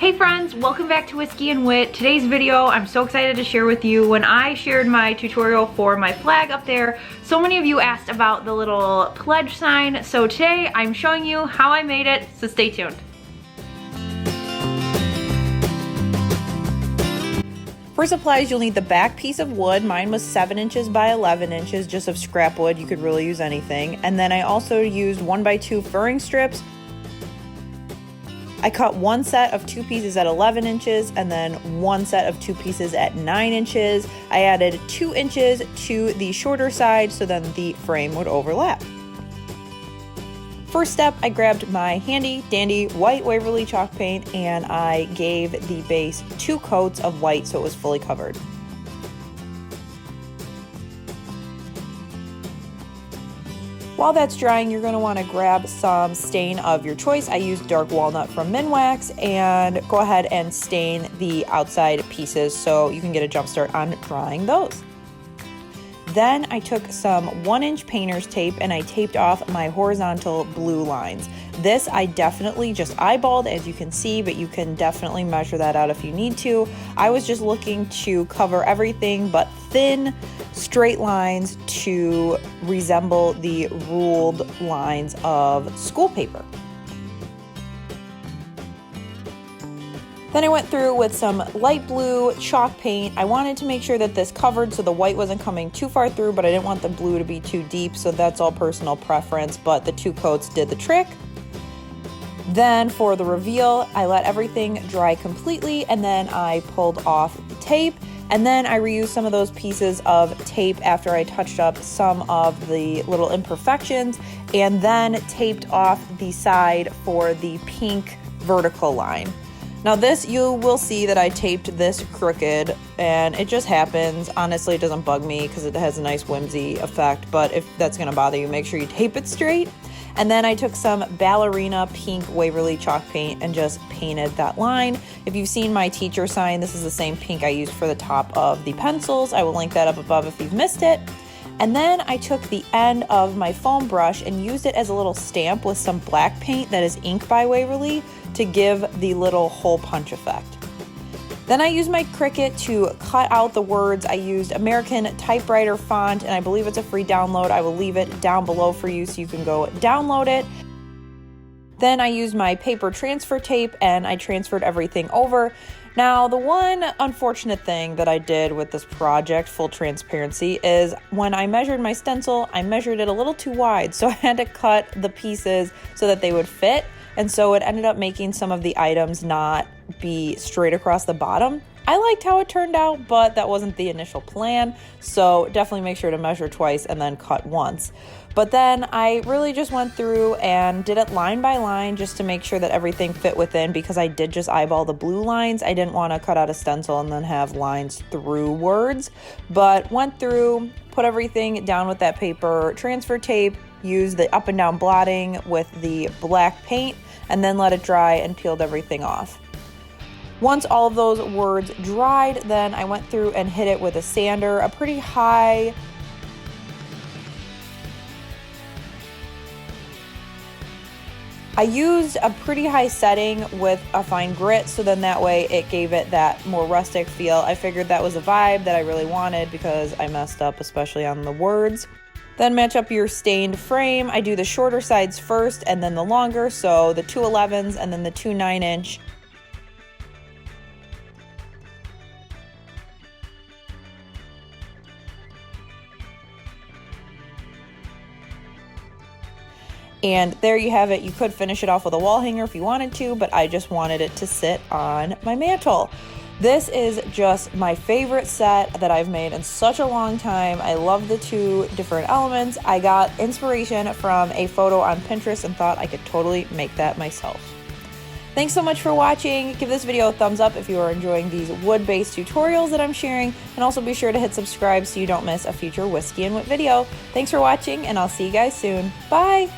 Hey friends, welcome back to Whiskey and Wit. Today's video, I'm so excited to share with you. When I shared my tutorial for my flag up there, so many of you asked about the little pledge sign. So today I'm showing you how I made it, so stay tuned. For supplies, you'll need the back piece of wood. Mine was 7 inches by 11 inches, just of scrap wood. You could really use anything. And then I also used 1x2 furring strips. I cut one set of 2 pieces at 11 inches and then one set of 2 pieces at 9 inches. I added 2 inches to the shorter side so then the frame would overlap. First step, I grabbed my handy dandy white Waverly chalk paint and I gave the base 2 coats of white so it was fully covered. While that's drying, you're going to want to grab some stain of your choice. I used dark walnut from Minwax, and go ahead and stain the outside pieces so you can get a jump start on drying those. Then I took some 1-inch painter's tape and I taped off my horizontal blue lines. This I definitely just eyeballed, as you can see, but you can definitely measure that out if you need to. I was just looking to cover everything but thin, straight lines to resemble the ruled lines of school paper. Then I went through with some light blue chalk paint. I wanted to make sure that this covered so the white wasn't coming too far through, but I didn't want the blue to be too deep, so that's all personal preference, but the 2 coats did the trick. Then for the reveal, I let everything dry completely and then I pulled off the tape. And then I reused some of those pieces of tape after I touched up some of the little imperfections and then taped off the side for the pink vertical line. Now this, you will see that I taped this crooked and it just happens. Honestly, it doesn't bug me because it has a nice whimsy effect, but if that's gonna bother you, make sure you tape it straight. And then I took some ballerina pink Waverly chalk paint and just painted that line. If you've seen my teacher sign, this is the same pink I used for the top of the pencils. I will link that up above if you've missed it. And then I took the end of my foam brush and used it as a little stamp with some black paint that is ink by Waverly to give the little hole punch effect. Then I used my Cricut to cut out the words. I used American typewriter font, and I believe it's a free download. I will leave it down below for you so you can go download it. Then I used my paper transfer tape and I transferred everything over. Now, the one unfortunate thing that I did with this project, full transparency, is when I measured my stencil, I measured it a little too wide, so I had to cut the pieces so that they would fit. And so it ended up making some of the items not be straight across the bottom. I liked how it turned out, but that wasn't the initial plan. So definitely make sure to measure twice and then cut once. But then I really just went through and did it line by line just to make sure that everything fit within, because I did just eyeball the blue lines. I didn't want to cut out a stencil and then have lines through words, but went through, put everything down with that paper transfer tape, used the up and down blotting with the black paint, and then let it dry and peeled everything off. Once all of those words dried, then I went through and hit it with a sander, a pretty high I used a pretty high setting with a fine grit, so then that way it gave it that more rustic feel. I figured that was a vibe that I really wanted because I messed up, especially on the words. Then match up your stained frame. I do the shorter sides first and then the longer, so the 2 11s and then the 2 9-inch. And there you have it. You could finish it off with a wall hanger if you wanted to, but I just wanted it to sit on my mantle. This is just my favorite set that I've made in such a long time. I love the 2 different elements. I got inspiration from a photo on Pinterest and thought I could totally make that myself. Thanks so much for watching. Give this video a thumbs up if you are enjoying these wood-based tutorials that I'm sharing, and also be sure to hit subscribe so you don't miss a future Whiskey and Wit video. Thanks for watching, and I'll see you guys soon. Bye!